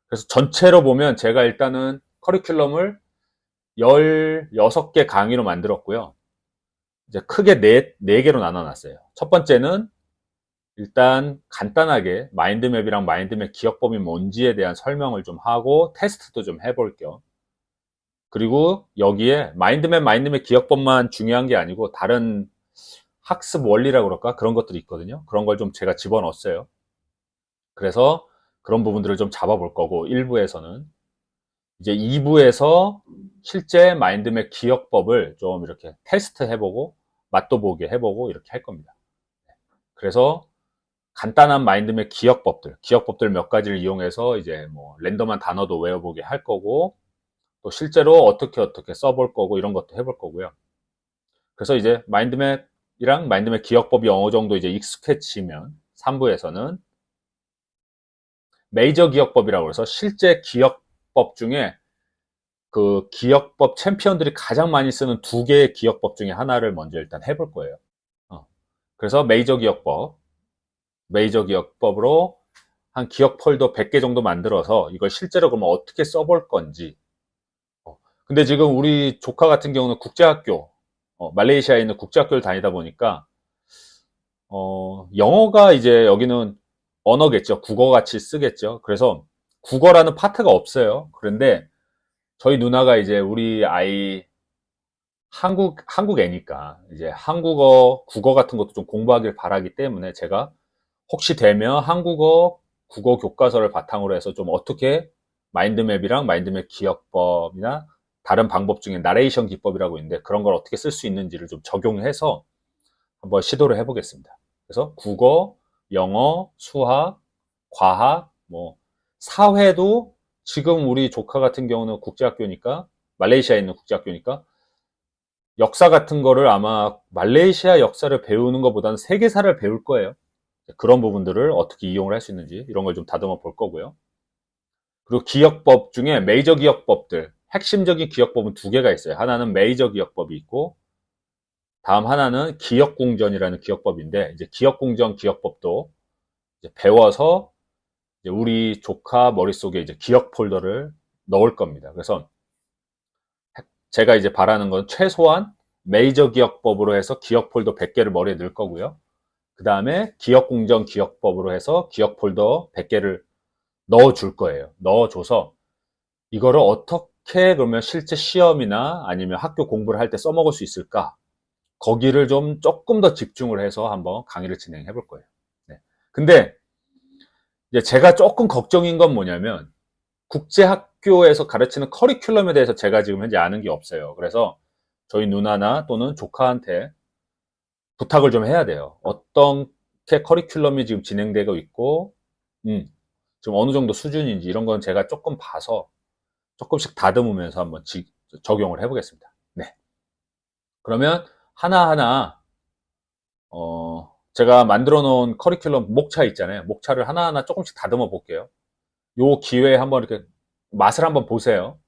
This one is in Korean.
그래서 전체로 보면 제가 일단은 커리큘럼을 16개 강의로 만들었고요. 이제 크게 네개로 나눠놨어요. 첫 번째는 일단 간단하게 마인드맵이랑 마인드맵 기억법이 뭔지에 대한 설명을 좀 하고 테스트도 좀 해볼 겸, 그리고 여기에 마인드맵 기억법만 중요한 게 아니고 다른 학습 원리라고 그럴까? 그런 것들이 있거든요. 그런 걸 좀 제가 집어넣었어요. 그래서 그런 부분들을 좀 잡아볼 거고, 1부에서는. 이제 2부에서 실제 마인드맵 기억법을 좀 이렇게 테스트 해보고, 맛도 보게 해보고, 이렇게 할 겁니다. 그래서 간단한 마인드맵 기억법들 몇 가지를 이용해서 이제 뭐 랜덤한 단어도 외워보게 할 거고, 또 실제로 어떻게 써볼 거고, 이런 것도 해볼 거고요. 그래서 이제 마인드맵이랑 마인드맵 기억법이 어느 정도 이제 익숙해지면 3부에서는 메이저 기억법이라고 해서 실제 기억법 중에 그 기억법 챔피언들이 가장 많이 쓰는 2개의 기억법 중에 하나를 먼저 일단 해볼 거예요. 그래서 메이저 기억법으로 한 기억 폴더 100개 정도 만들어서 이걸 실제로 그러면 어떻게 써볼 건지. 근데 지금 우리 조카 같은 경우는 국제학교, 말레이시아에 있는 국제학교를 다니다 보니까 영어가 이제 여기는 언어겠죠. 국어같이 쓰겠죠. 그래서 국어라는 파트가 없어요. 그런데 저희 누나가 이제 우리 아이 한국 애니까 이제 한국어, 국어 같은 것도 좀 공부하길 바라기 때문에 제가 혹시 되면 한국어, 국어 교과서를 바탕으로 해서 좀 어떻게 마인드맵이랑 마인드맵 기억법이나 다른 방법 중에 나레이션 기법이라고 있는데 그런 걸 어떻게 쓸 수 있는지를 좀 적용해서 한번 시도를 해보겠습니다. 그래서 국어, 영어, 수학, 과학, 뭐 사회도 지금 우리 조카 같은 경우는 국제학교니까 말레이시아에 있는 국제학교니까 역사 같은 거를 아마 말레이시아 역사를 배우는 것보다는 세계사를 배울 거예요. 그런 부분들을 어떻게 이용을 할 수 있는지 이런 걸 좀 다듬어 볼 거고요. 그리고 기억법 중에 메이저 기억법들, 핵심적인 기억법은 2개가 있어요. 하나는 메이저 기억법이 있고 다음 하나는 기억궁전이라는 기억법인데 이제 기억궁전 기억법도 이제 배워서 이제 우리 조카 머릿속에 이제 기억 폴더를 넣을 겁니다. 그래서 제가 이제 바라는 건 최소한 메이저 기억법으로 해서 기억 폴더 100개를 머리에 넣을 거고요. 그 다음에 기억궁전 기억법으로 해서 기억 폴더 100개를 넣어줄 거예요. 넣어줘서 이거를 어떻게 그러면 실제 시험이나 아니면 학교 공부를 할 때 써먹을 수 있을까? 거기를 좀 조금 더 집중을 해서 한번 강의를 진행해 볼 거예요. 네. 근데 이제 제가 조금 걱정인 건 뭐냐면 국제학교에서 가르치는 커리큘럼에 대해서 제가 지금 현재 아는 게 없어요. 그래서 저희 누나나 또는 조카한테 부탁을 좀 해야 돼요. 어떻게 커리큘럼이 지금 진행되고 있고, 지금 어느 정도 수준인지 이런 건 제가 조금 봐서 조금씩 다듬으면서 한번 적용을 해보겠습니다. 네. 그러면 하나하나, 제가 만들어 놓은 커리큘럼 목차 있잖아요. 목차를 하나하나 조금씩 다듬어 볼게요. 요 기회에 한번 이렇게 맛을 한번 보세요.